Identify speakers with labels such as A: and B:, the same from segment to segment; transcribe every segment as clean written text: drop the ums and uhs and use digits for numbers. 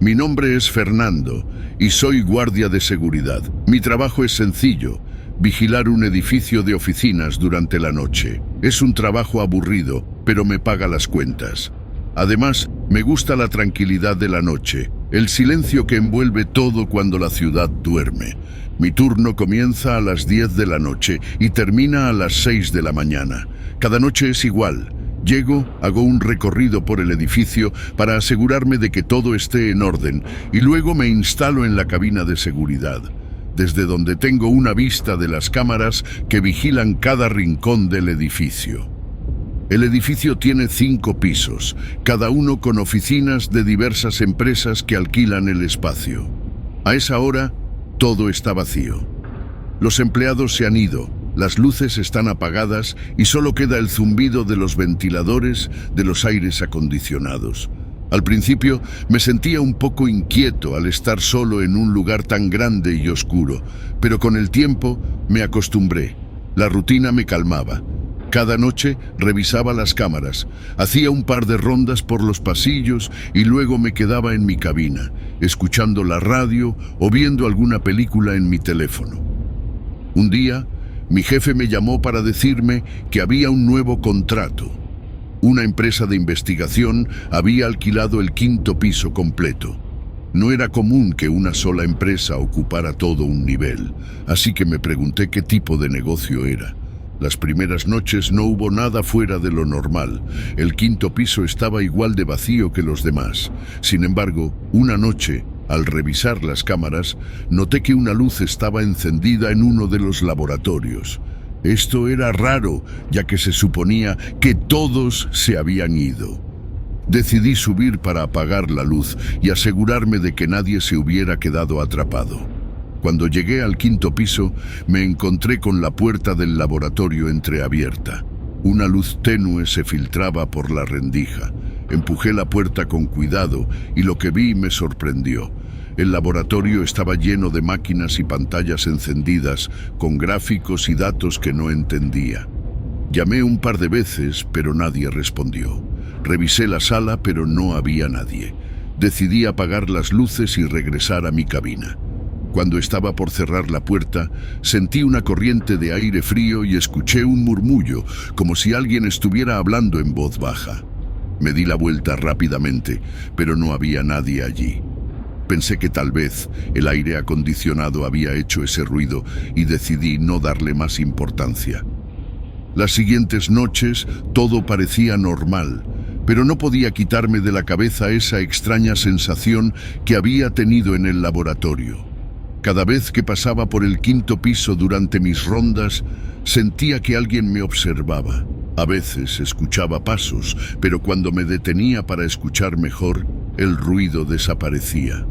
A: Mi nombre es Fernando y soy guardia de seguridad. Mi trabajo es sencillo: vigilar un edificio de oficinas durante la noche. Es un trabajo aburrido, pero me paga las cuentas. Además, me gusta la tranquilidad de la noche, el silencio que envuelve todo cuando la ciudad duerme. Mi turno comienza a las 10 de la noche y termina a las 6 de la mañana. Cada noche es igual. Llego, hago un recorrido por el edificio para asegurarme de que todo esté en orden y luego me instalo en la cabina de seguridad, desde donde tengo una vista de las cámaras que vigilan cada rincón del edificio. El edificio tiene 5 pisos, cada uno con oficinas de diversas empresas que alquilan el espacio. A esa hora, todo está vacío. Los empleados se han ido, las luces están apagadas y solo queda el zumbido de los ventiladores de los aires acondicionados. Al principio me sentía un poco inquieto al estar solo en un lugar tan grande y oscuro, pero con el tiempo me acostumbré. La rutina me calmaba. Cada noche revisaba las cámaras, hacía un par de rondas por los pasillos y luego me quedaba en mi cabina, escuchando la radio o viendo alguna película en mi teléfono. Un día, mi jefe me llamó para decirme que había un nuevo contrato. Una empresa de investigación había alquilado el 5º piso completo. No era común que una sola empresa ocupara todo un nivel, así que me pregunté qué tipo de negocio era. Las primeras noches no hubo nada fuera de lo normal. El 5º piso estaba igual de vacío que los demás. Sin embargo, una noche, al revisar las cámaras, noté que una luz estaba encendida en uno de los laboratorios. Esto era raro, ya que se suponía que todos se habían ido. Decidí subir para apagar la luz y asegurarme de que nadie se hubiera quedado atrapado. Cuando llegué al 5º piso, me encontré con la puerta del laboratorio entreabierta. Una luz tenue se filtraba por la rendija. Empujé la puerta con cuidado y lo que vi me sorprendió. El laboratorio estaba lleno de máquinas y pantallas encendidas, con gráficos y datos que no entendía. Llamé un par de veces, pero nadie respondió. Revisé la sala, pero no había nadie. Decidí apagar las luces y regresar a mi cabina. Cuando estaba por cerrar la puerta, sentí una corriente de aire frío y escuché un murmullo, como si alguien estuviera hablando en voz baja. Me di la vuelta rápidamente, pero no había nadie allí. Pensé que tal vez el aire acondicionado había hecho ese ruido y decidí no darle más importancia. Las siguientes noches todo parecía normal, pero no podía quitarme de la cabeza esa extraña sensación que había tenido en el laboratorio. Cada vez que pasaba por el 5º piso durante mis rondas, sentía que alguien me observaba. A veces escuchaba pasos, pero cuando me detenía para escuchar mejor, el ruido desaparecía.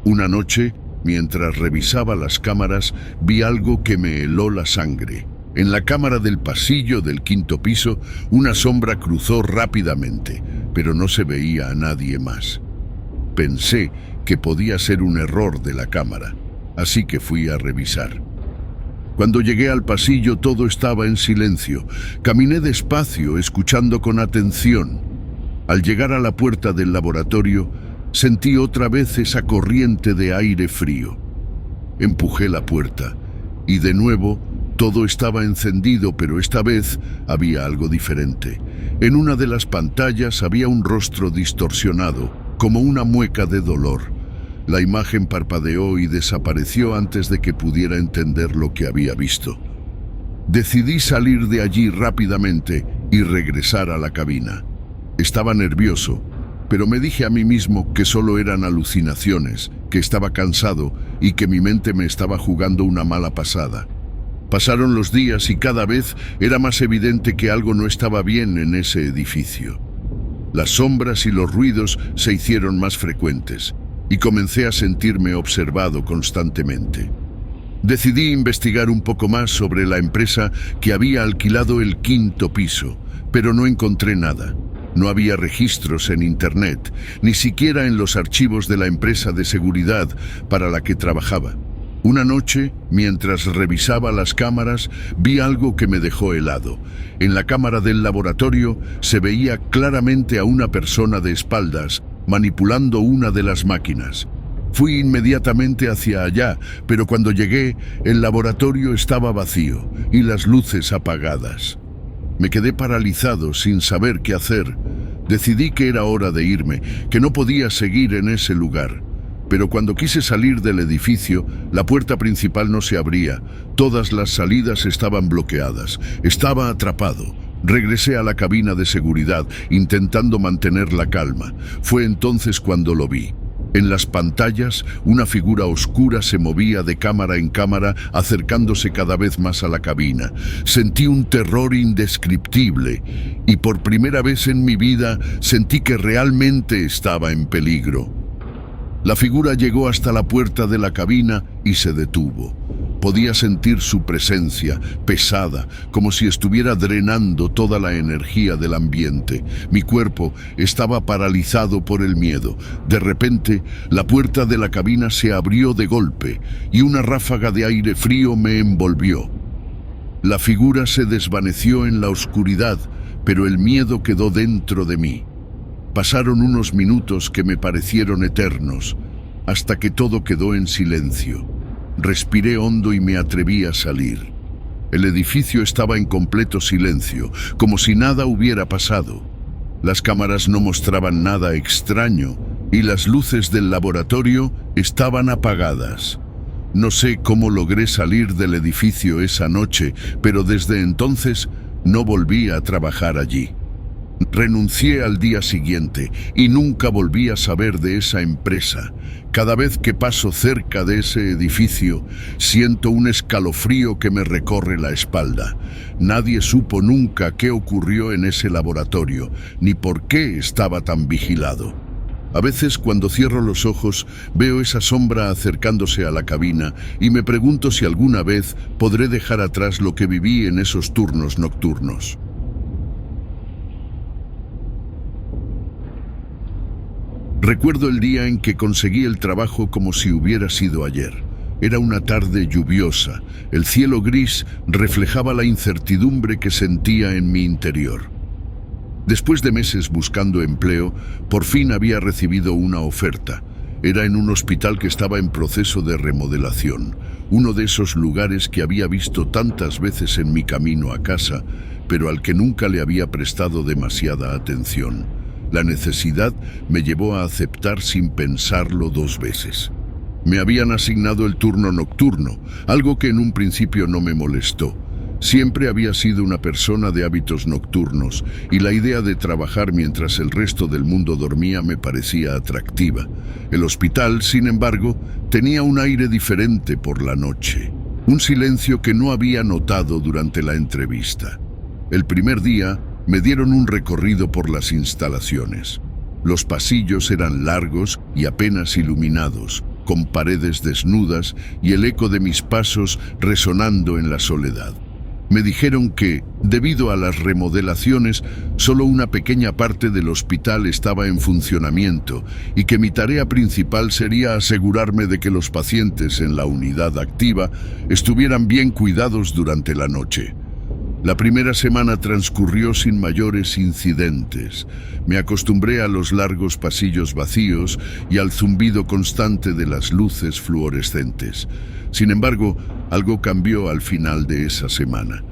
A: Una noche, mientras revisaba las cámaras, vi algo que me heló la sangre. En la cámara del pasillo del 5º piso, una sombra cruzó rápidamente, pero no se veía a nadie más. Pensé que podía ser un error de la cámara, así que fui a revisar. Cuando llegué al pasillo todo estaba en silencio. Caminé despacio, escuchando con atención. Al llegar a la puerta del laboratorio, sentí otra vez esa corriente de aire frío. Empujé la puerta y de nuevo todo estaba encendido, pero esta vez había algo diferente. En una de las pantallas había un rostro distorsionado, como una mueca de dolor. La imagen parpadeó y desapareció antes de que pudiera entender lo que había visto. Decidí salir de allí rápidamente y regresar a la cabina. Estaba nervioso, pero me dije a mí mismo que solo eran alucinaciones, que estaba cansado y que mi mente me estaba jugando una mala pasada. Pasaron los días y cada vez era más evidente que algo no estaba bien en ese edificio. Las sombras y los ruidos se hicieron más frecuentes y comencé a sentirme observado constantemente. Decidí investigar un poco más sobre la empresa que había alquilado el 5º piso, pero no encontré nada. No había registros en Internet, ni siquiera en los archivos de la empresa de seguridad para la que trabajaba. Una noche, mientras revisaba las cámaras, vi algo que me dejó helado. En la cámara del laboratorio se veía claramente a una persona de espaldas, manipulando una de las máquinas. Fui inmediatamente hacia allá, pero cuando llegué, el laboratorio estaba vacío y las luces apagadas. Me quedé paralizado sin saber qué hacer. Decidí que era hora de irme, que no podía seguir en ese lugar. Pero cuando quise salir del edificio, la puerta principal no se abría. Todas las salidas estaban bloqueadas. Estaba atrapado. Regresé a la cabina de seguridad, intentando mantener la calma. Fue entonces cuando lo vi. En las pantallas, una figura oscura se movía de cámara en cámara, acercándose cada vez más a la cabina. Sentí un terror indescriptible y por primera vez en mi vida sentí que realmente estaba en peligro. La figura llegó hasta la puerta de la cabina y se detuvo. Podía sentir su presencia, pesada, como si estuviera drenando toda la energía del ambiente. Mi cuerpo estaba paralizado por el miedo. De repente, la puerta de la cabina se abrió de golpe y una ráfaga de aire frío me envolvió. La figura se desvaneció en la oscuridad, pero el miedo quedó dentro de mí. Pasaron unos minutos que me parecieron eternos, hasta que todo quedó en silencio. Respiré hondo y me atreví a salir. El edificio estaba en completo silencio, como si nada hubiera pasado. Las cámaras no mostraban nada extraño y las luces del laboratorio estaban apagadas. No sé cómo logré salir del edificio esa noche, pero desde entonces no volví a trabajar allí. Renuncié al día siguiente y nunca volví a saber de esa empresa. Cada vez que paso cerca de ese edificio, siento un escalofrío que me recorre la espalda. Nadie supo nunca qué ocurrió en ese laboratorio, ni por qué estaba tan vigilado. A veces, cuando cierro los ojos, veo esa sombra acercándose a la cabina y me pregunto si alguna vez podré dejar atrás lo que viví en esos turnos nocturnos. Recuerdo el día en que conseguí el trabajo como si hubiera sido ayer. Era una tarde lluviosa. El cielo gris reflejaba la incertidumbre que sentía en mi interior. Después de meses buscando empleo, por fin había recibido una oferta. Era en un hospital que estaba en proceso de remodelación. Uno de esos lugares que había visto tantas veces en mi camino a casa, pero al que nunca le había prestado demasiada atención. La necesidad me llevó a aceptar sin pensarlo 2 veces. Me habían asignado el turno nocturno, algo que en un principio no me molestó. Siempre había sido una persona de hábitos nocturnos y la idea de trabajar mientras el resto del mundo dormía me parecía atractiva. El hospital, sin embargo, tenía un aire diferente por la noche, un silencio que no había notado durante la entrevista. El primer día, me dieron un recorrido por las instalaciones. Los pasillos eran largos y apenas iluminados, con paredes desnudas y el eco de mis pasos resonando en la soledad. Me dijeron que, debido a las remodelaciones, solo una pequeña parte del hospital estaba en funcionamiento y que mi tarea principal sería asegurarme de que los pacientes en la unidad activa estuvieran bien cuidados durante la noche. La primera semana transcurrió sin mayores incidentes. Me acostumbré a los largos pasillos vacíos y al zumbido constante de las luces fluorescentes. Sin embargo, algo cambió al final de esa semana.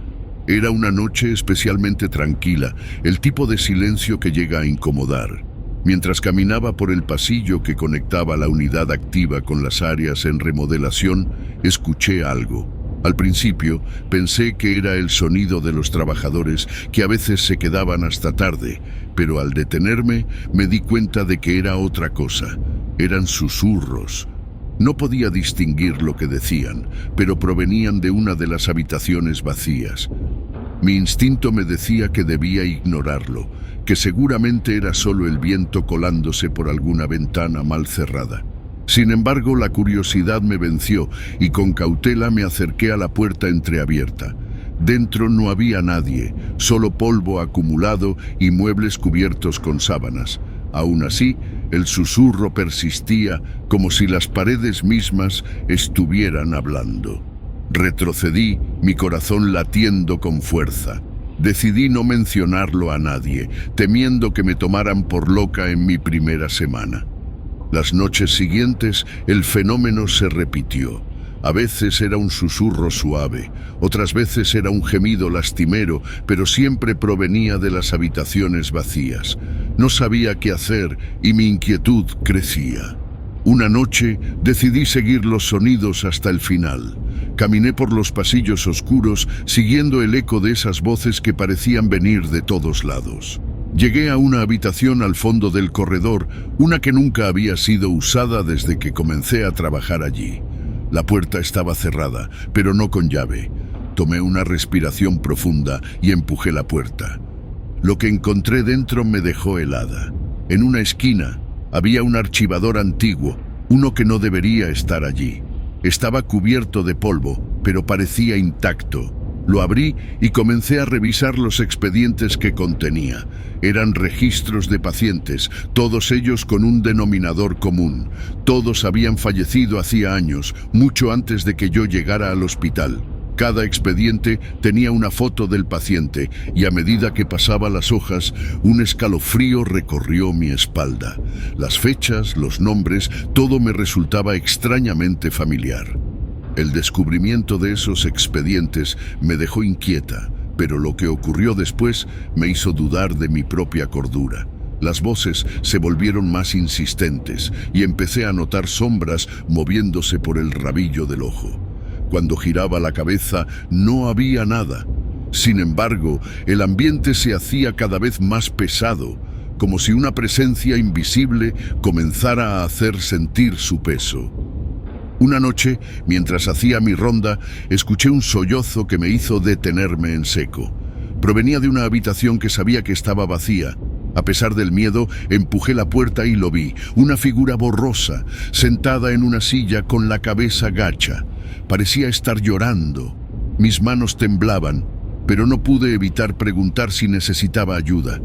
A: Era una noche especialmente tranquila, el tipo de silencio que llega a incomodar. Mientras caminaba por el pasillo que conectaba la unidad activa con las áreas en remodelación, escuché algo. Al principio pensé que era el sonido de los trabajadores que a veces se quedaban hasta tarde, pero al detenerme me di cuenta de que era otra cosa. Eran susurros. No podía distinguir lo que decían, pero provenían de una de las habitaciones vacías. Mi instinto me decía que debía ignorarlo, que seguramente era solo el viento colándose por alguna ventana mal cerrada. Sin embargo, la curiosidad me venció y con cautela me acerqué a la puerta entreabierta. Dentro no había nadie, solo polvo acumulado y muebles cubiertos con sábanas. Aún así, el susurro persistía como si las paredes mismas estuvieran hablando. Retrocedí, mi corazón latiendo con fuerza. Decidí no mencionarlo a nadie, temiendo que me tomaran por loca en mi primera semana. Las noches siguientes, el fenómeno se repitió. A veces era un susurro suave, otras veces era un gemido lastimero, pero siempre provenía de las habitaciones vacías. No sabía qué hacer y mi inquietud crecía. Una noche decidí seguir los sonidos hasta el final. Caminé por los pasillos oscuros, siguiendo el eco de esas voces que parecían venir de todos lados. Llegué a una habitación al fondo del corredor, una que nunca había sido usada desde que comencé a trabajar allí. La puerta estaba cerrada, pero no con llave. Tomé una respiración profunda y empujé la puerta. Lo que encontré dentro me dejó helada. En una esquina había un archivador antiguo, uno que no debería estar allí. Estaba cubierto de polvo, pero parecía intacto. Lo abrí y comencé a revisar los expedientes que contenía. Eran registros de pacientes, todos ellos con un denominador común. Todos habían fallecido hacía años, mucho antes de que yo llegara al hospital. Cada expediente tenía una foto del paciente y a medida que pasaba las hojas, un escalofrío recorrió mi espalda. Las fechas, los nombres, todo me resultaba extrañamente familiar. El descubrimiento de esos expedientes me dejó inquieta, pero lo que ocurrió después me hizo dudar de mi propia cordura. Las voces se volvieron más insistentes y empecé a notar sombras moviéndose por el rabillo del ojo. Cuando giraba la cabeza no había nada. Sin embargo, el ambiente se hacía cada vez más pesado, como si una presencia invisible comenzara a hacer sentir su peso. Una noche, mientras hacía mi ronda, escuché un sollozo que me hizo detenerme en seco. Provenía de una habitación que sabía que estaba vacía. A pesar del miedo, empujé la puerta y lo vi, una figura borrosa, sentada en una silla con la cabeza gacha. Parecía estar llorando. Mis manos temblaban, pero no pude evitar preguntar si necesitaba ayuda.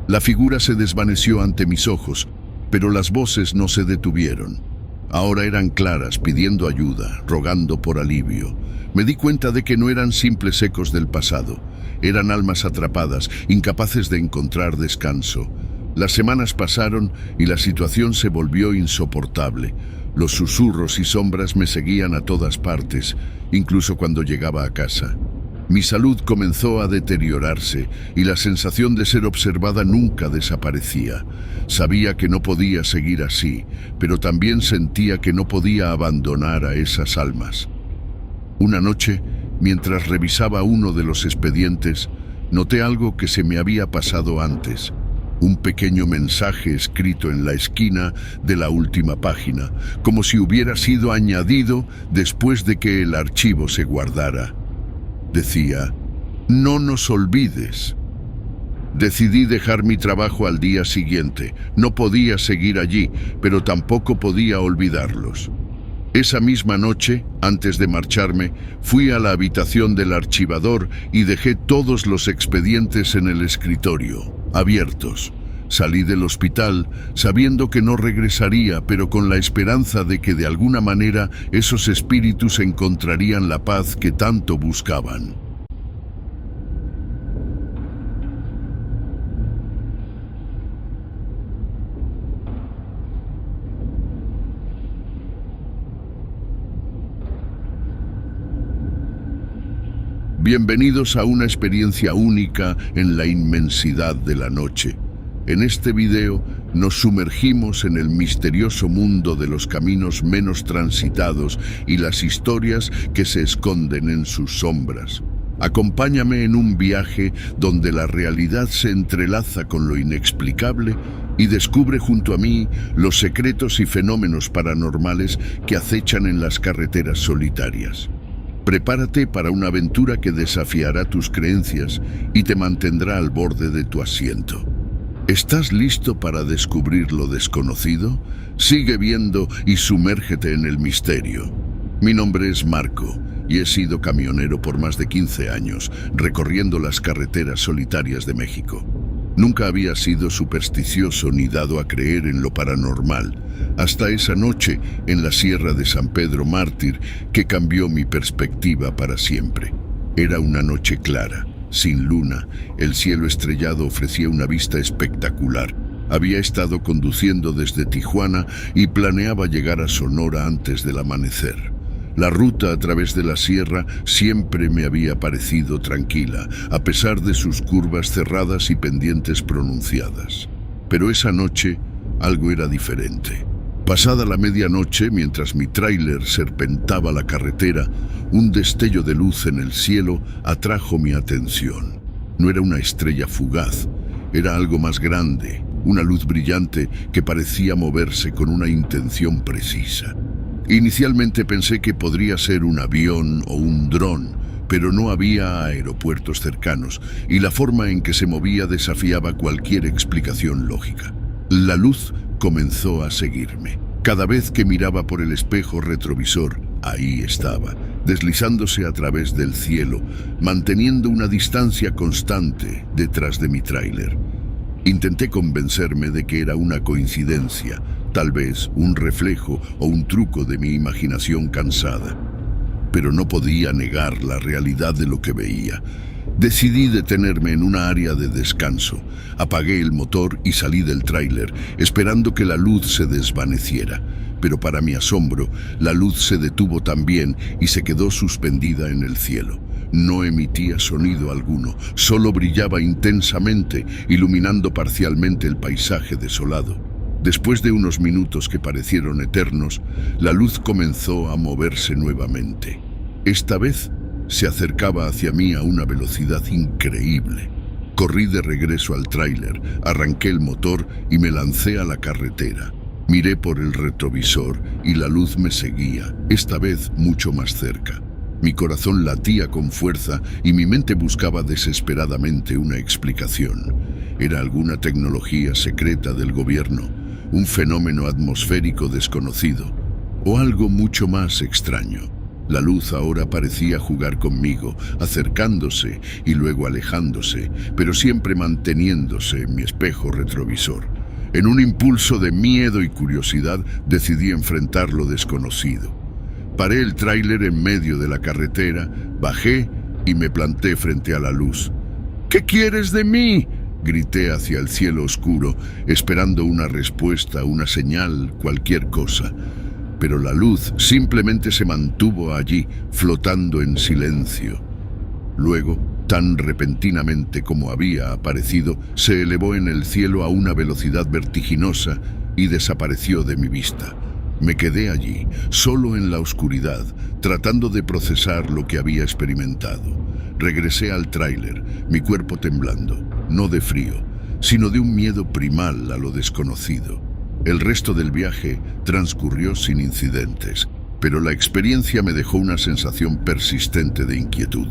A: La figura se desvaneció ante mis ojos, pero las voces no se detuvieron. Ahora eran claras, pidiendo ayuda, rogando por alivio. Me di cuenta de que no eran simples ecos del pasado. Eran almas atrapadas, incapaces de encontrar descanso. Las semanas pasaron y la situación se volvió insoportable. Los susurros y sombras me seguían a todas partes, incluso cuando llegaba a casa. Mi salud comenzó a deteriorarse y la sensación de ser observada nunca desaparecía. Sabía que no podía seguir así, pero también sentía que no podía abandonar a esas almas. Una noche, mientras revisaba uno de los expedientes, noté algo que se me había pasado antes. Un pequeño mensaje escrito en la esquina de la última página, como si hubiera sido añadido después de que el archivo se guardara. Decía: "No nos olvides". Decidí dejar mi trabajo al día siguiente. No podía seguir allí, pero tampoco podía olvidarlos. Esa misma noche, antes de marcharme, fui a la habitación del archivador y dejé todos los expedientes en el escritorio, abiertos. Salí del hospital sabiendo que no regresaría, pero con la esperanza de que de alguna manera esos espíritus encontrarían la paz que tanto buscaban. Bienvenidos a una experiencia única en la inmensidad de la noche. En este video nos sumergimos en el misterioso mundo de los caminos menos transitados y las historias que se esconden en sus sombras. Acompáñame en un viaje donde la realidad se entrelaza con lo inexplicable y descubre junto a mí los secretos y fenómenos paranormales que acechan en las carreteras solitarias. Prepárate para una aventura que desafiará tus creencias y te mantendrá al borde de tu asiento. ¿Estás listo para descubrir lo desconocido? Sigue viendo y sumérgete en el misterio. Mi nombre es Marco y he sido camionero por más de 15 años, recorriendo las carreteras solitarias de México. Nunca había sido supersticioso ni dado a creer en lo paranormal, hasta esa noche en la Sierra de San Pedro Mártir que cambió mi perspectiva para siempre. Era una noche clara, sin luna, el cielo estrellado ofrecía una vista espectacular. Había estado conduciendo desde Tijuana y planeaba llegar a Sonora antes del amanecer. La ruta a través de la sierra siempre me había parecido tranquila, a pesar de sus curvas cerradas y pendientes pronunciadas. Pero esa noche algo era diferente. Pasada la medianoche, mientras mi tráiler serpentaba la carretera, un destello de luz en el cielo atrajo mi atención. No era una estrella fugaz, era algo más grande, una luz brillante que parecía moverse con una intención precisa. Inicialmente pensé que podría ser un avión o un dron, pero no había aeropuertos cercanos y la forma en que se movía desafiaba cualquier explicación lógica. La luz comenzó a seguirme. Cada vez que miraba por el espejo retrovisor, ahí estaba, deslizándose a través del cielo, manteniendo una distancia constante detrás de mi tráiler. Intenté convencerme de que era una coincidencia, tal vez un reflejo o un truco de mi imaginación cansada. Pero no podía negar la realidad de lo que veía. Decidí detenerme en una área de descanso. Apagué el motor y salí del tráiler, esperando que la luz se desvaneciera. Pero para mi asombro, la luz se detuvo también y se quedó suspendida en el cielo. No emitía sonido alguno, solo brillaba intensamente, iluminando parcialmente el paisaje desolado. Después de unos minutos que parecieron eternos, la luz comenzó a moverse nuevamente. Esta vez se acercaba hacia mí a una velocidad increíble. Corrí de regreso al tráiler, arranqué el motor y me lancé a la carretera. Miré por el retrovisor y la luz me seguía, esta vez mucho más cerca. Mi corazón latía con fuerza y mi mente buscaba desesperadamente una explicación. ¿Era alguna tecnología secreta del gobierno, un fenómeno atmosférico desconocido o algo mucho más extraño? La luz ahora parecía jugar conmigo, acercándose y luego alejándose, pero siempre manteniéndose en mi espejo retrovisor. En un impulso de miedo y curiosidad, decidí enfrentar lo desconocido. Paré el tráiler en medio de la carretera, bajé y me planté frente a la luz. ¿Qué quieres de mí?, grité hacia el cielo oscuro, esperando una respuesta, una señal, cualquier cosa. Pero la luz simplemente se mantuvo allí, flotando en silencio. Luego, tan repentinamente como había aparecido, se elevó en el cielo a una velocidad vertiginosa y desapareció de mi vista. Me quedé allí, solo en la oscuridad, tratando de procesar lo que había experimentado. Regresé al tráiler, mi cuerpo temblando, no de frío, sino de un miedo primal a lo desconocido. El resto del viaje transcurrió sin incidentes, pero la experiencia me dejó una sensación persistente de inquietud.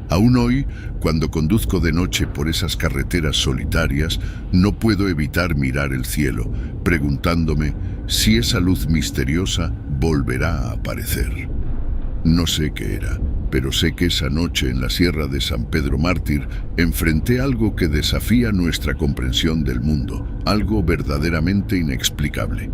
A: Aún hoy, cuando conduzco de noche por esas carreteras solitarias, no puedo evitar mirar el cielo, preguntándome si esa luz misteriosa volverá a aparecer. No sé qué era, pero sé que esa noche en la Sierra de San Pedro Mártir enfrenté algo que desafía nuestra comprensión del mundo, algo verdaderamente inexplicable.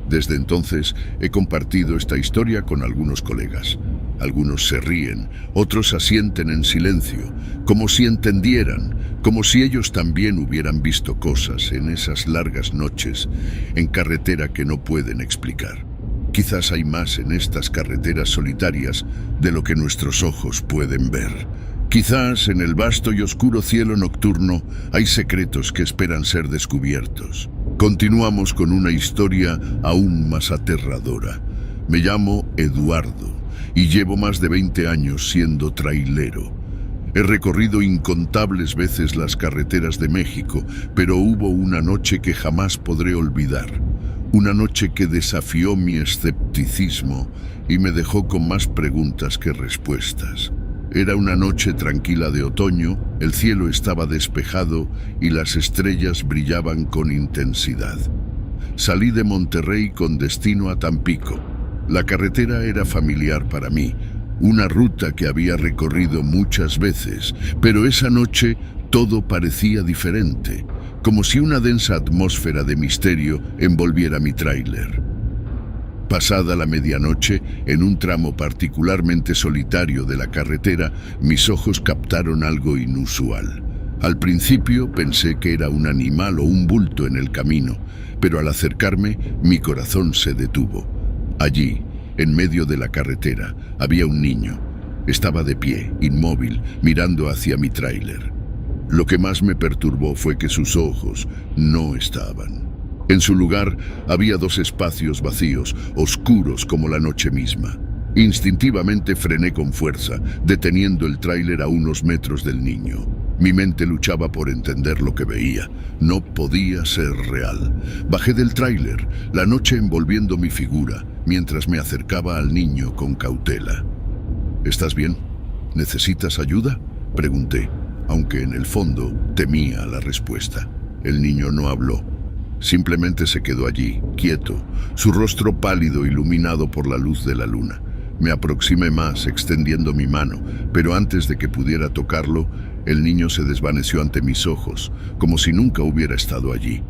A: Desde entonces he compartido esta historia con algunos colegas. Algunos se ríen, otros asienten en silencio, como si entendieran, como si ellos también hubieran visto cosas en esas largas noches en carretera que no pueden explicar. Quizás hay más en estas carreteras solitarias de lo que nuestros ojos pueden ver. Quizás en el vasto y oscuro cielo nocturno hay secretos que esperan ser descubiertos. Continuamos con una historia aún más aterradora. Me llamo Eduardo y llevo más de 20 años siendo trailero. He recorrido incontables veces las carreteras de México, pero hubo una noche que jamás podré olvidar. Una noche que desafió mi escepticismo y me dejó con más preguntas que respuestas. Era una noche tranquila de otoño, el cielo estaba despejado y las estrellas brillaban con intensidad. Salí de Monterrey con destino a Tampico. La carretera era familiar para mí, una ruta que había recorrido muchas veces, pero esa noche todo parecía diferente, como si una densa atmósfera de misterio envolviera mi tráiler. Pasada la medianoche, en un tramo particularmente solitario de la carretera, mis ojos captaron algo inusual. Al principio pensé que era un animal o un bulto en el camino, pero al acercarme, mi corazón se detuvo. Allí, en medio de la carretera, había un niño. Estaba de pie, inmóvil, mirando hacia mi tráiler. Lo que más me perturbó fue que sus ojos no estaban. En su lugar había dos espacios vacíos, oscuros como la noche misma. Instintivamente frené con fuerza, deteniendo el tráiler a unos metros del niño. Mi mente luchaba por entender lo que veía. No podía ser real. Bajé del tráiler, la noche envolviendo mi figura, mientras me acercaba al niño con cautela. ¿Estás bien? ¿Necesitas ayuda?, pregunté, aunque en el fondo temía la respuesta. El niño no habló. Simplemente se quedó allí, quieto, su rostro pálido iluminado por la luz de la luna. Me aproximé más, extendiendo mi mano, pero antes de que pudiera tocarlo, el niño se desvaneció ante mis ojos, como si nunca hubiera estado allí.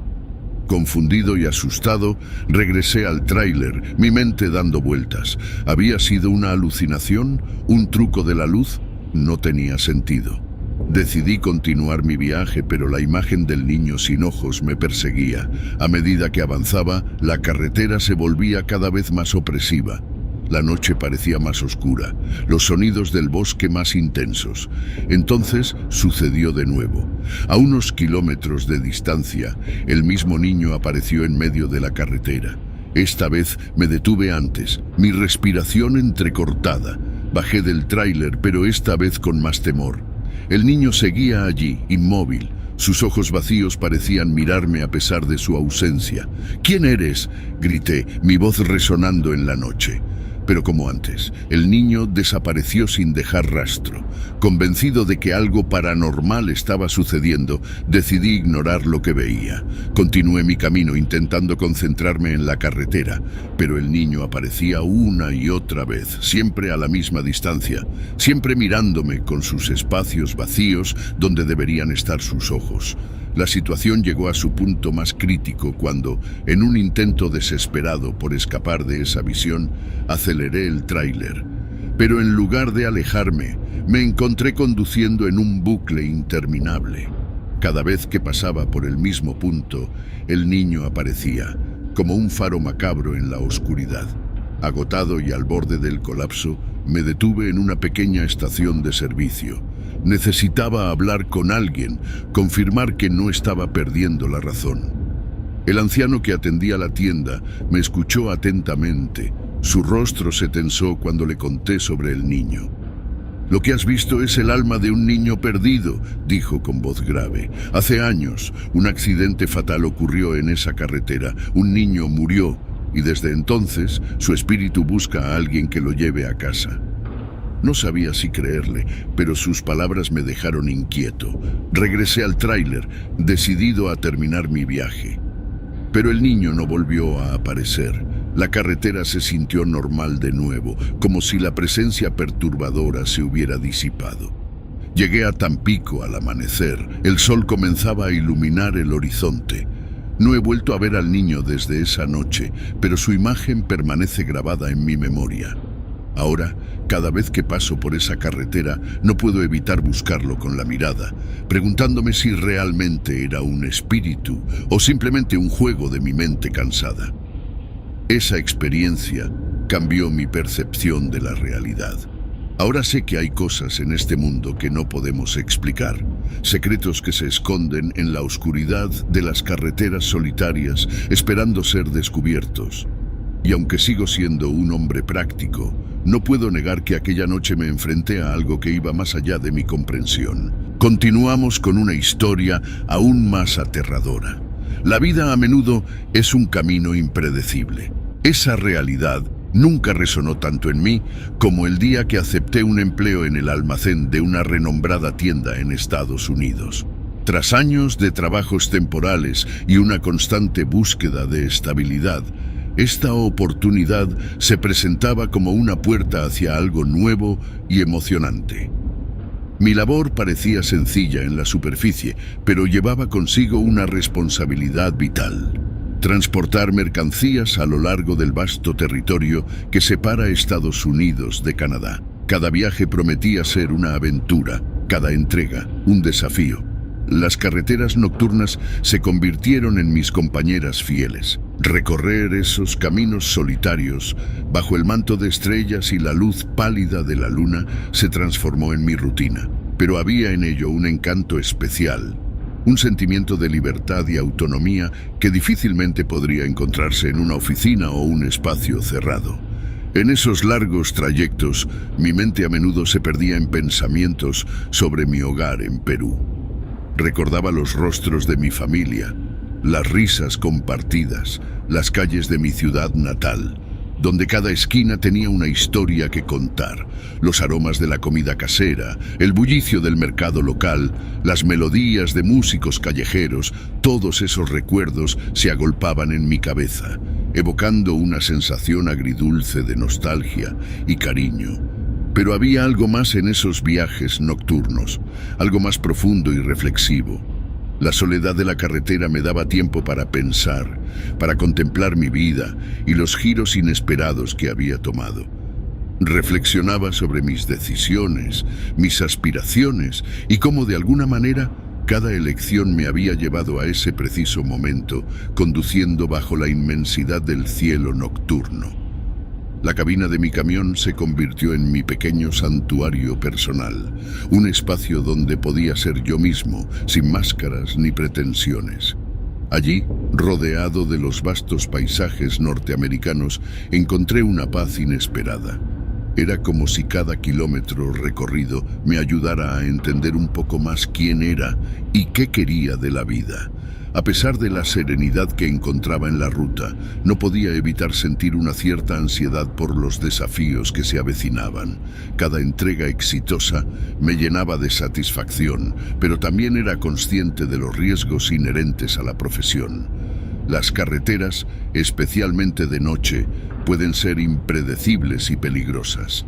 A: Confundido y asustado, regresé al tráiler, mi mente dando vueltas. ¿Había sido una alucinación? ¿Un truco de la luz? No tenía sentido. Decidí continuar mi viaje, pero la imagen del niño sin ojos me perseguía. A medida que avanzaba, la carretera se volvía cada vez más opresiva. La noche parecía más oscura, los sonidos del bosque más intensos. Entonces sucedió de nuevo. A unos kilómetros de distancia, el mismo niño apareció en medio de la carretera. Esta vez me detuve antes, mi respiración entrecortada. Bajé del tráiler, pero esta vez con más temor. El niño seguía allí, inmóvil. Sus ojos vacíos parecían mirarme a pesar de su ausencia. «¿Quién eres?», grité, mi voz resonando en la noche. Pero como antes, el niño desapareció sin dejar rastro. Convencido de que algo paranormal estaba sucediendo, decidí ignorar lo que veía. Continué mi camino intentando concentrarme en la carretera, pero el niño aparecía una y otra vez, siempre a la misma distancia, siempre mirándome con sus espacios vacíos donde deberían estar sus ojos. La situación llegó a su punto más crítico cuando, en un intento desesperado por escapar de esa visión, aceleré el tráiler. Pero en lugar de alejarme, me encontré conduciendo en un bucle interminable. Cada vez que pasaba por el mismo punto, el niño aparecía, como un faro macabro en la oscuridad. Agotado y al borde del colapso, me detuve en una pequeña estación de servicio. Necesitaba hablar con alguien, confirmar que no estaba perdiendo la razón. El anciano que atendía la tienda me escuchó atentamente. Su rostro se tensó cuando le conté sobre el niño. «Lo que has visto es el alma de un niño perdido», dijo con voz grave. «Hace años, un accidente fatal ocurrió en esa carretera. Un niño murió y desde entonces su espíritu busca a alguien que lo lleve a casa». No sabía si creerle, pero sus palabras me dejaron inquieto. Regresé al tráiler, decidido a terminar mi viaje. Pero el niño no volvió a aparecer. La carretera se sintió normal de nuevo, como si la presencia perturbadora se hubiera disipado. Llegué a Tampico al amanecer. El sol comenzaba a iluminar el horizonte. No he vuelto a ver al niño desde esa noche, pero su imagen permanece grabada en mi memoria. Ahora, cada vez que paso por esa carretera, no puedo evitar buscarlo con la mirada, preguntándome si realmente era un espíritu o simplemente un juego de mi mente cansada. Esa experiencia cambió mi percepción de la realidad. Ahora sé que hay cosas en este mundo que no podemos explicar, secretos que se esconden en la oscuridad de las carreteras solitarias, esperando ser descubiertos. Y aunque sigo siendo un hombre práctico, no puedo negar que aquella noche me enfrenté a algo que iba más allá de mi comprensión. Continuamos con una historia aún más aterradora. La vida a menudo es un camino impredecible. Esa realidad nunca resonó tanto en mí como el día que acepté un empleo en el almacén de una renombrada tienda en Estados Unidos. Tras años de trabajos temporales y una constante búsqueda de estabilidad, esta oportunidad se presentaba como una puerta hacia algo nuevo y emocionante. Mi labor parecía sencilla en la superficie, pero llevaba consigo una responsabilidad vital. transportar mercancías a lo largo del vasto territorio que separa Estados Unidos de Canadá. Cada viaje prometía ser una aventura, cada entrega un desafío. Las carreteras nocturnas se convirtieron en mis compañeras fieles. Recorrer esos caminos solitarios, bajo el manto de estrellas y la luz pálida de la luna, se transformó en mi rutina. Pero había en ello un encanto especial, un sentimiento de libertad y autonomía que difícilmente podría encontrarse en una oficina o un espacio cerrado. En esos largos trayectos, mi mente a menudo se perdía en pensamientos sobre mi hogar en Perú. Recordaba los rostros de mi familia, las risas compartidas, las calles de mi ciudad natal, donde cada esquina tenía una historia que contar, los aromas de la comida casera, el bullicio del mercado local, las melodías de músicos callejeros. Todos esos recuerdos se agolpaban en mi cabeza, evocando una sensación agridulce de nostalgia y cariño. Pero había algo más en esos viajes nocturnos, algo más profundo y reflexivo. La soledad de la carretera me daba tiempo para pensar, para contemplar mi vida y los giros inesperados que había tomado. Reflexionaba sobre mis decisiones, mis aspiraciones y cómo de alguna manera cada elección me había llevado a ese preciso momento, conduciendo bajo la inmensidad del cielo nocturno. La cabina de mi camión se convirtió en mi pequeño santuario personal, un espacio donde podía ser yo mismo, sin máscaras ni pretensiones. Allí, rodeado de los vastos paisajes norteamericanos, encontré una paz inesperada. Era como si cada kilómetro recorrido me ayudara a entender un poco más quién era y qué quería de la vida. A pesar de la serenidad que encontraba en la ruta, no podía evitar sentir una cierta ansiedad por los desafíos que se avecinaban. Cada entrega exitosa me llenaba de satisfacción, pero también era consciente de los riesgos inherentes a la profesión. Las carreteras, especialmente de noche, pueden ser impredecibles y peligrosas.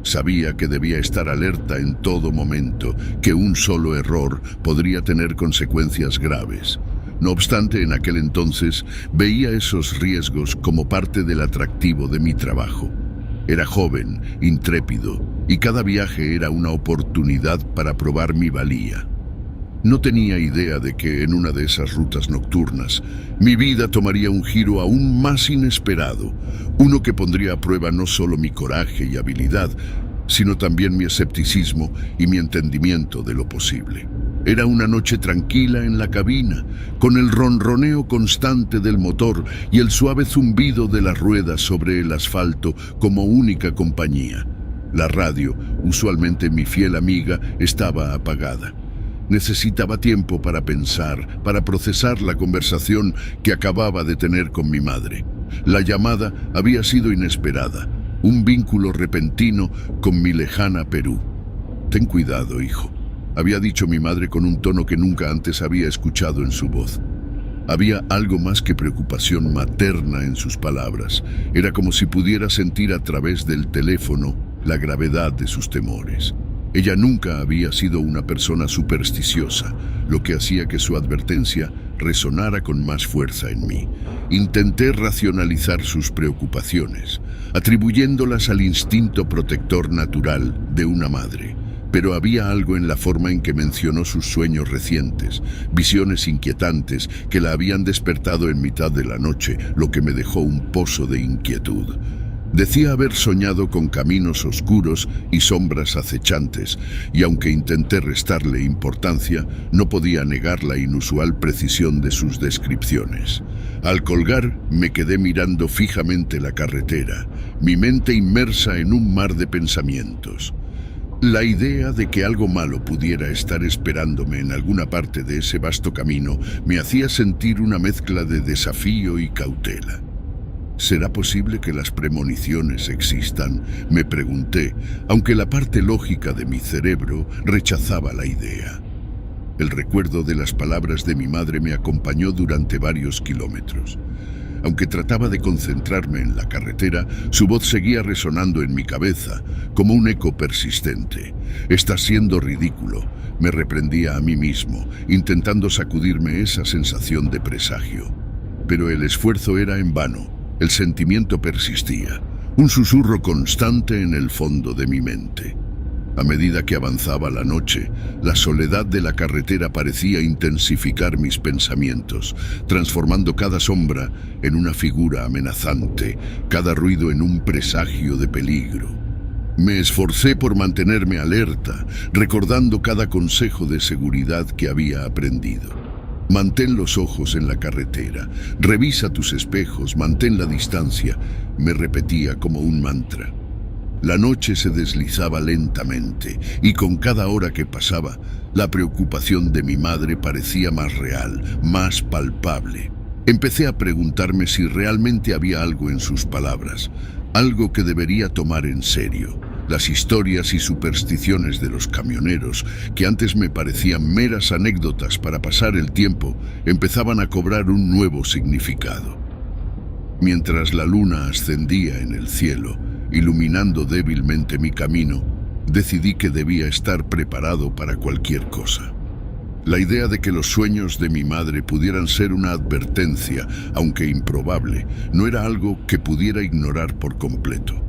A: Sabía que debía estar alerta en todo momento, que un solo error podría tener consecuencias graves. No obstante, en aquel entonces veía esos riesgos como parte del atractivo de mi trabajo. Era joven, intrépido, y cada viaje era una oportunidad para probar mi valía. No tenía idea de que en una de esas rutas nocturnas mi vida tomaría un giro aún más inesperado, uno que pondría a prueba no solo mi coraje y habilidad, sino también mi escepticismo y mi entendimiento de lo posible. Era una noche tranquila en la cabina, con el ronroneo constante del motor y el suave zumbido de las ruedas sobre el asfalto como única compañía. La radio, usualmente mi fiel amiga, estaba apagada. Necesitaba tiempo para pensar, para procesar la conversación que acababa de tener con mi madre. La llamada había sido inesperada, un vínculo repentino con mi lejana Perú. «Ten cuidado, hijo», había dicho mi madre con un tono que nunca antes había escuchado en su voz. Había algo más que preocupación materna en sus palabras. Era como si pudiera sentir a través del teléfono la gravedad de sus temores. Ella nunca había sido una persona supersticiosa, lo que hacía que su advertencia resonara con más fuerza en mí. Intenté racionalizar sus preocupaciones, atribuyéndolas al instinto protector natural de una madre. Pero había algo en la forma en que mencionó sus sueños recientes, visiones inquietantes que la habían despertado en mitad de la noche, lo que me dejó un pozo de inquietud. Decía haber soñado con caminos oscuros y sombras acechantes, y aunque intenté restarle importancia, no podía negar la inusual precisión de sus descripciones. Al colgar, me quedé mirando fijamente la carretera, mi mente inmersa en un mar de pensamientos. La idea de que algo malo pudiera estar esperándome en alguna parte de ese vasto camino me hacía sentir una mezcla de desafío y cautela. ¿Será posible que las premoniciones existan?, me pregunté, aunque la parte lógica de mi cerebro rechazaba la idea. El recuerdo de las palabras de mi madre me acompañó durante varios kilómetros. Aunque trataba de concentrarme en la carretera, su voz seguía resonando en mi cabeza, como un eco persistente. «Estás siendo ridículo», me reprendía a mí mismo, intentando sacudirme esa sensación de presagio. pero el esfuerzo era en vano. El sentimiento persistía, un susurro constante en el fondo de mi mente. A medida que avanzaba la noche, la soledad de la carretera parecía intensificar mis pensamientos, transformando cada sombra en una figura amenazante, cada ruido en un presagio de peligro. Me esforcé por mantenerme alerta, recordando cada consejo de seguridad que había aprendido. Mantén los ojos en la carretera, revisa tus espejos, mantén la distancia, me repetía como un mantra. La noche se deslizaba lentamente y con cada hora que pasaba, la preocupación de mi madre parecía más real, más palpable. Empecé a preguntarme si realmente había algo en sus palabras, algo que debería tomar en serio. Las historias y supersticiones de los camioneros, que antes me parecían meras anécdotas para pasar el tiempo, empezaban a cobrar un nuevo significado. Mientras la luna ascendía en el cielo, iluminando débilmente mi camino, decidí que debía estar preparado para cualquier cosa. La idea de que los sueños de mi madre pudieran ser una advertencia, aunque improbable, no era algo que pudiera ignorar por completo.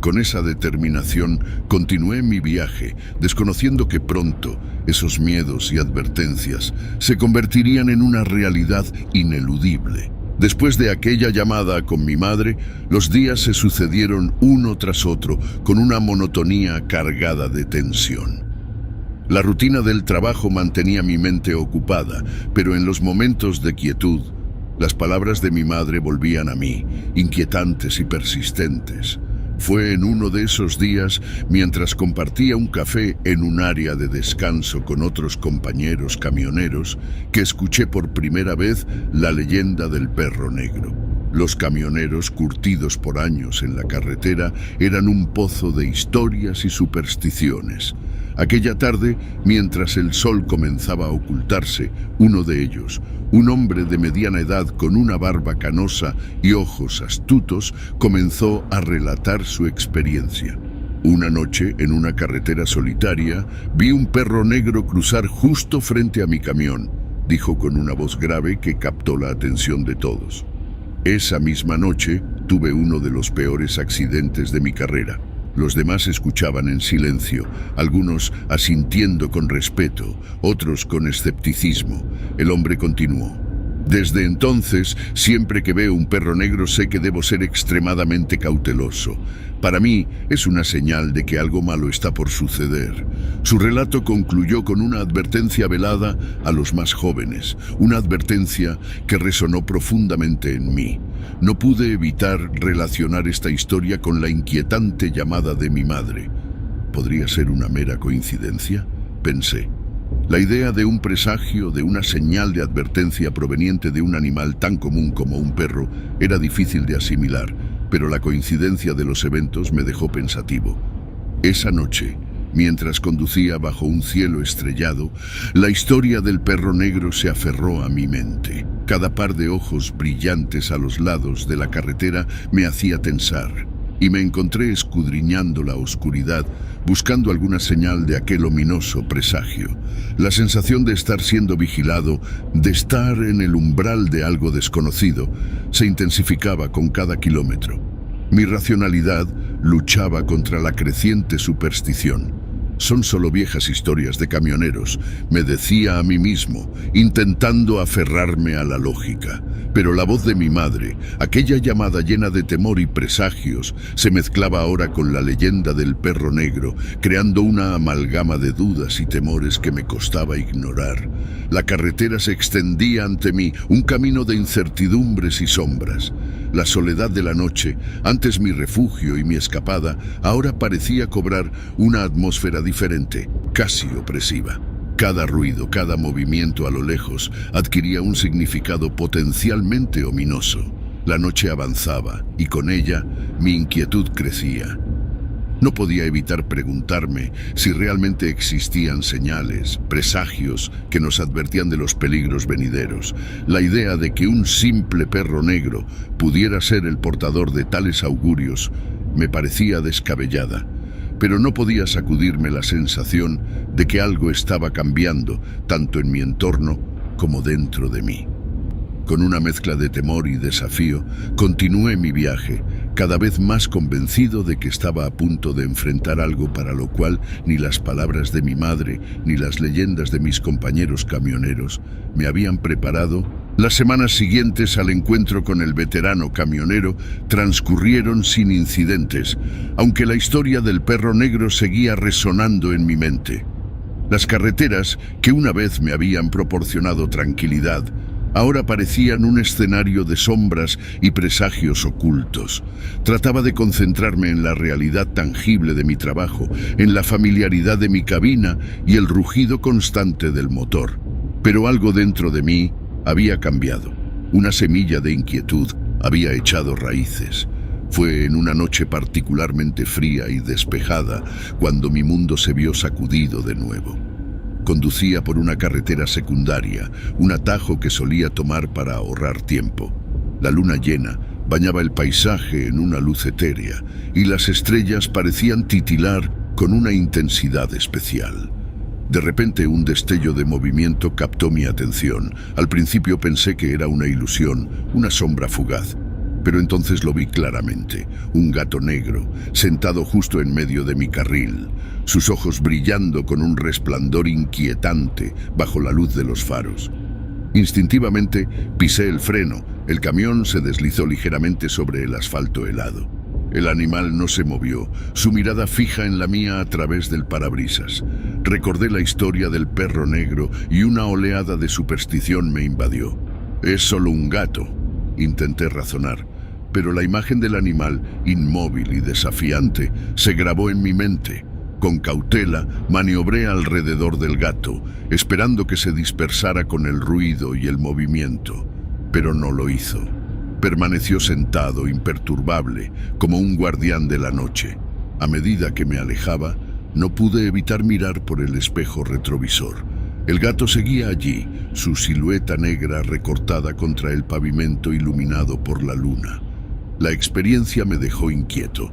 A: Con esa determinación continué mi viaje, desconociendo que pronto esos miedos y advertencias se convertirían en una realidad ineludible. Después de aquella llamada con mi madre, los días se sucedieron uno tras otro con una monotonía cargada de tensión. La rutina del trabajo mantenía mi mente ocupada, pero en los momentos de quietud, las palabras de mi madre volvían a mí, inquietantes y persistentes. Fue en uno de esos días, mientras compartía un café en un área de descanso con otros compañeros camioneros, que escuché por primera vez la leyenda del perro negro. Los camioneros, curtidos por años en la carretera, eran un pozo de historias y supersticiones. Aquella tarde, mientras el sol comenzaba a ocultarse, uno de ellos, un hombre de mediana edad con una barba canosa y ojos astutos, comenzó a relatar su experiencia. Una noche, en una carretera solitaria, vi un perro negro cruzar justo frente a mi camión, dijo con una voz grave que captó la atención de todos. Esa misma noche, tuve uno de los peores accidentes de mi carrera. Los demás escuchaban en silencio, algunos asintiendo con respeto, otros con escepticismo. El hombre continuó. Desde entonces, siempre que veo un perro negro sé que debo ser extremadamente cauteloso. Para mí, es una señal de que algo malo está por suceder. Su relato concluyó con una advertencia velada a los más jóvenes, una advertencia que resonó profundamente en mí. No pude evitar relacionar esta historia con la inquietante llamada de mi madre. ¿Podría ser una mera coincidencia?, pensé. La idea de un presagio, de una señal de advertencia proveniente de un animal tan común como un perro, era difícil de asimilar, pero la coincidencia de los eventos me dejó pensativo. Esa noche, mientras conducía bajo un cielo estrellado, la historia del perro negro se aferró a mi mente. Cada par de ojos brillantes a los lados de la carretera me hacía tensar, y me encontré escudriñando la oscuridad, buscando alguna señal de aquel ominoso presagio. La sensación de estar siendo vigilado, de estar en el umbral de algo desconocido, se intensificaba con cada kilómetro. Mi racionalidad luchaba contra la creciente superstición. Son solo viejas historias de camioneros, me decía a mí mismo, intentando aferrarme a la lógica. Pero la voz de mi madre, aquella llamada llena de temor y presagios, se mezclaba ahora con la leyenda del perro negro, creando una amalgama de dudas y temores que me costaba ignorar. La carretera se extendía ante mí, un camino de incertidumbres y sombras. La soledad de la noche, antes mi refugio y mi escapada, ahora parecía cobrar una atmósfera diferente, casi opresiva. Cada ruido, cada movimiento a lo lejos adquiría un significado potencialmente ominoso. La noche avanzaba y con ella mi inquietud crecía. No podía evitar preguntarme si realmente existían señales, presagios que nos advertían de los peligros venideros. La idea de que un simple perro negro pudiera ser el portador de tales augurios me parecía descabellada, pero no podía sacudirme la sensación de que algo estaba cambiando, tanto en mi entorno como dentro de mí. Con una mezcla de temor y desafío, continué mi viaje, cada vez más convencido de que estaba a punto de enfrentar algo para lo cual ni las palabras de mi madre ni las leyendas de mis compañeros camioneros me habían preparado. Las semanas siguientes al encuentro con el veterano camionero transcurrieron sin incidentes, aunque la historia del perro negro seguía resonando en mi mente. Las carreteras, que una vez me habían proporcionado tranquilidad, ahora parecían un escenario de sombras y presagios ocultos. Trataba de concentrarme en la realidad tangible de mi trabajo, en la familiaridad de mi cabina y el rugido constante del motor. Pero algo dentro de mí había cambiado. Una semilla de inquietud había echado raíces. Fue en una noche particularmente fría y despejada cuando mi mundo se vio sacudido de nuevo. Conducía por una carretera secundaria, un atajo que solía tomar para ahorrar tiempo. La luna llena bañaba el paisaje en una luz etérea y las estrellas parecían titilar con una intensidad especial. De repente un destello de movimiento captó mi atención. Al principio pensé que era una ilusión, una sombra fugaz. Pero entonces lo vi claramente, un gato negro, sentado justo en medio de mi carril, sus ojos brillando con un resplandor inquietante bajo la luz de los faros. Instintivamente pisé el freno, el camión se deslizó ligeramente sobre el asfalto helado. El animal no se movió, su mirada fija en la mía a través del parabrisas. Recordé la historia del perro negro y una oleada de superstición me invadió. «Es solo un gato», intenté razonar, pero la imagen del animal, inmóvil y desafiante, se grabó en mi mente. Con cautela, maniobré alrededor del gato, esperando que se dispersara con el ruido y el movimiento, pero no lo hizo. Permaneció sentado, imperturbable, como un guardián de la noche. A medida que me alejaba, no pude evitar mirar por el espejo retrovisor. El gato seguía allí, su silueta negra recortada contra el pavimento iluminado por la luna. La experiencia me dejó inquieto.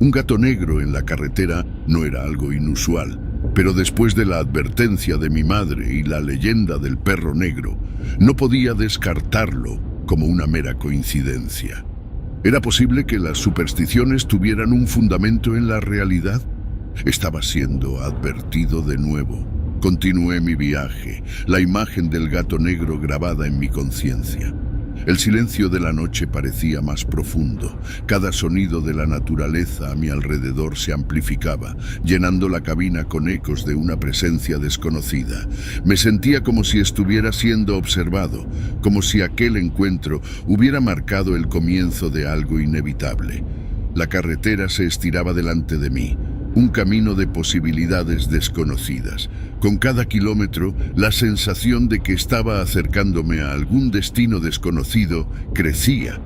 A: Un gato negro en la carretera no era algo inusual, pero después de la advertencia de mi madre y la leyenda del perro negro, no podía descartarlo como una mera coincidencia. ¿Era posible que las supersticiones tuvieran un fundamento en la realidad? Estaba siendo advertido de nuevo. Continué mi viaje, la imagen del gato negro grabada en mi conciencia. El silencio de la noche parecía más profundo. Cada sonido de la naturaleza a mi alrededor se amplificaba, llenando la cabina con ecos de una presencia desconocida. Me sentía como si estuviera siendo observado, como si aquel encuentro hubiera marcado el comienzo de algo inevitable. La carretera se estiraba delante de mí, un camino de posibilidades desconocidas. Con cada kilómetro, la sensación de que estaba acercándome a algún destino desconocido crecía.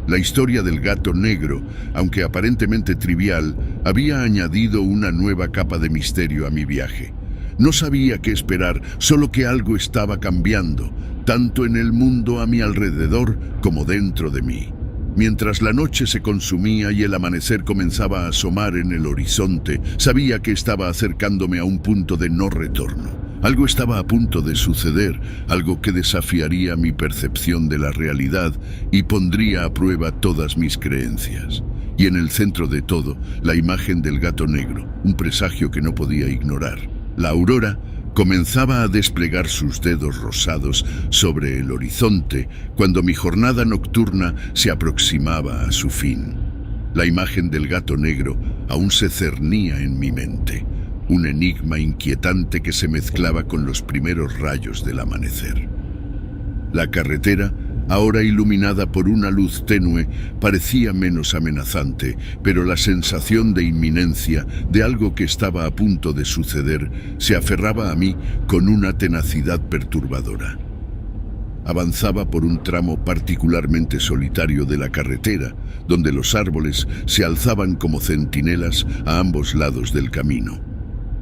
A: La historia del gato negro, aunque aparentemente trivial, había añadido una nueva capa de misterio a mi viaje. No sabía qué esperar, solo que algo estaba cambiando, tanto en el mundo a mi alrededor como dentro de mí. Mientras la noche se consumía y el amanecer comenzaba a asomar en el horizonte, sabía que estaba acercándome a un punto de no retorno. Algo estaba a punto de suceder, algo que desafiaría mi percepción de la realidad y pondría a prueba todas mis creencias. Y en el centro de todo, la imagen del gato negro, un presagio que no podía ignorar. La aurora comenzaba a desplegar sus dedos rosados sobre el horizonte cuando mi jornada nocturna se aproximaba a su fin. La imagen del gato negro aún se cernía en mi mente, un enigma inquietante que se mezclaba con los primeros rayos del amanecer. La carretera, ahora iluminada por una luz tenue, parecía menos amenazante, pero la sensación de inminencia, de algo que estaba a punto de suceder, se aferraba a mí con una tenacidad perturbadora. Avanzaba por un tramo particularmente solitario de la carretera, donde los árboles se alzaban como centinelas a ambos lados del camino.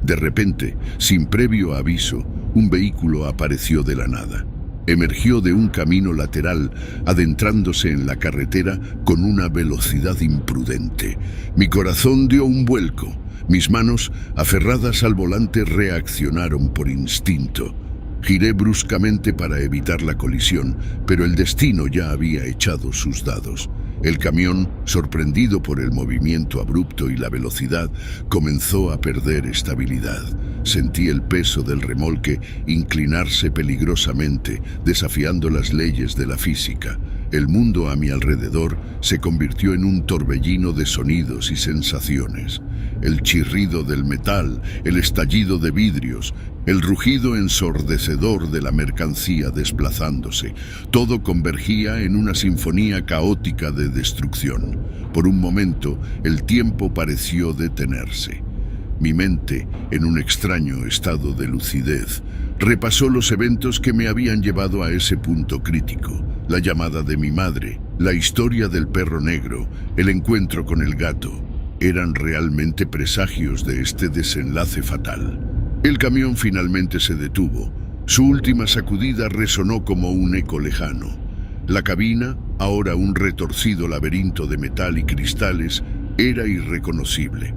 A: De repente, sin previo aviso, un vehículo apareció de la nada. Emergió de un camino lateral, adentrándose en la carretera con una velocidad imprudente. Mi corazón dio un vuelco. Mis manos, aferradas al volante, reaccionaron por instinto. Giré bruscamente para evitar la colisión, pero el destino ya había echado sus dados. El camión, sorprendido por el movimiento abrupto y la velocidad, comenzó a perder estabilidad. Sentí el peso del remolque inclinarse peligrosamente, desafiando las leyes de la física. El mundo a mi alrededor se convirtió en un torbellino de sonidos y sensaciones. El chirrido del metal, el estallido de vidrios, el rugido ensordecedor de la mercancía desplazándose, todo convergía en una sinfonía caótica de destrucción. Por un momento, el tiempo pareció detenerse. Mi mente, en un extraño estado de lucidez, repasó los eventos que me habían llevado a ese punto crítico. La llamada de mi madre, la historia del perro negro, el encuentro con el gato, eran realmente presagios de este desenlace fatal. El camión finalmente se detuvo. Su última sacudida resonó como un eco lejano. La cabina, ahora un retorcido laberinto de metal y cristales, era irreconocible.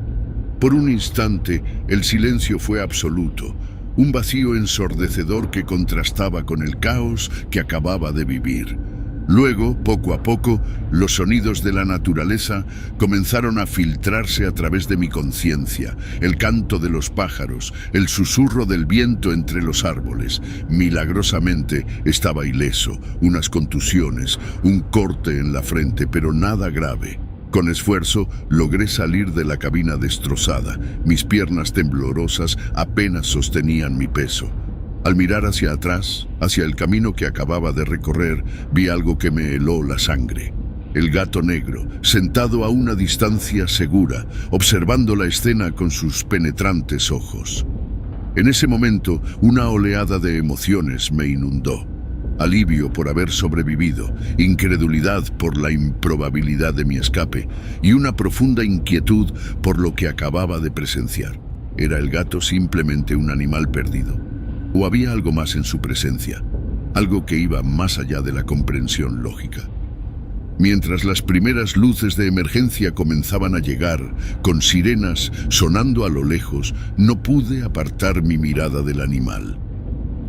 A: Por un instante, el silencio fue absoluto, un vacío ensordecedor que contrastaba con el caos que acababa de vivir. Luego, poco a poco, los sonidos de la naturaleza comenzaron a filtrarse a través de mi conciencia, el canto de los pájaros, el susurro del viento entre los árboles. Milagrosamente estaba ileso, unas contusiones, un corte en la frente, pero nada grave. Con esfuerzo, logré salir de la cabina destrozada. Mis piernas temblorosas apenas sostenían mi peso. Al mirar hacia atrás, hacia el camino que acababa de recorrer, vi algo que me heló la sangre. El gato negro, sentado a una distancia segura, observando la escena con sus penetrantes ojos. En ese momento, una oleada de emociones me inundó. Alivio por haber sobrevivido, incredulidad por la improbabilidad de mi escape y una profunda inquietud por lo que acababa de presenciar. ¿Era el gato simplemente un animal perdido? ¿O había algo más en su presencia? Algo que iba más allá de la comprensión lógica. Mientras las primeras luces de emergencia comenzaban a llegar, con sirenas sonando a lo lejos, no pude apartar mi mirada del animal.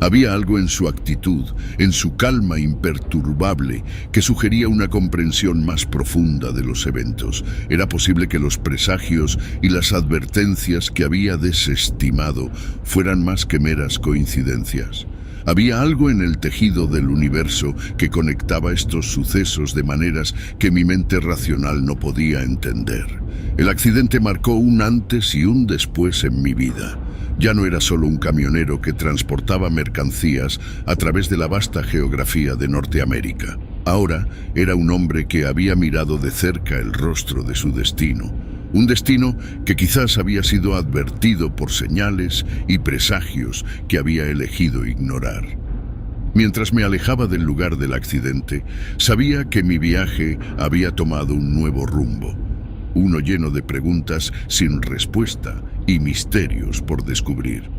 A: Había algo en su actitud, en su calma imperturbable, que sugería una comprensión más profunda de los eventos. Era posible que los presagios y las advertencias que había desestimado fueran más que meras coincidencias. Había algo en el tejido del universo que conectaba estos sucesos de maneras que mi mente racional no podía entender. El accidente marcó un antes y un después en mi vida. Ya no era solo un camionero que transportaba mercancías a través de la vasta geografía de Norteamérica. Ahora era un hombre que había mirado de cerca el rostro de su destino. Un destino que quizás había sido advertido por señales y presagios que había elegido ignorar. Mientras me alejaba del lugar del accidente, sabía que mi viaje había tomado un nuevo rumbo. Uno lleno de preguntas sin respuesta y misterios por descubrir.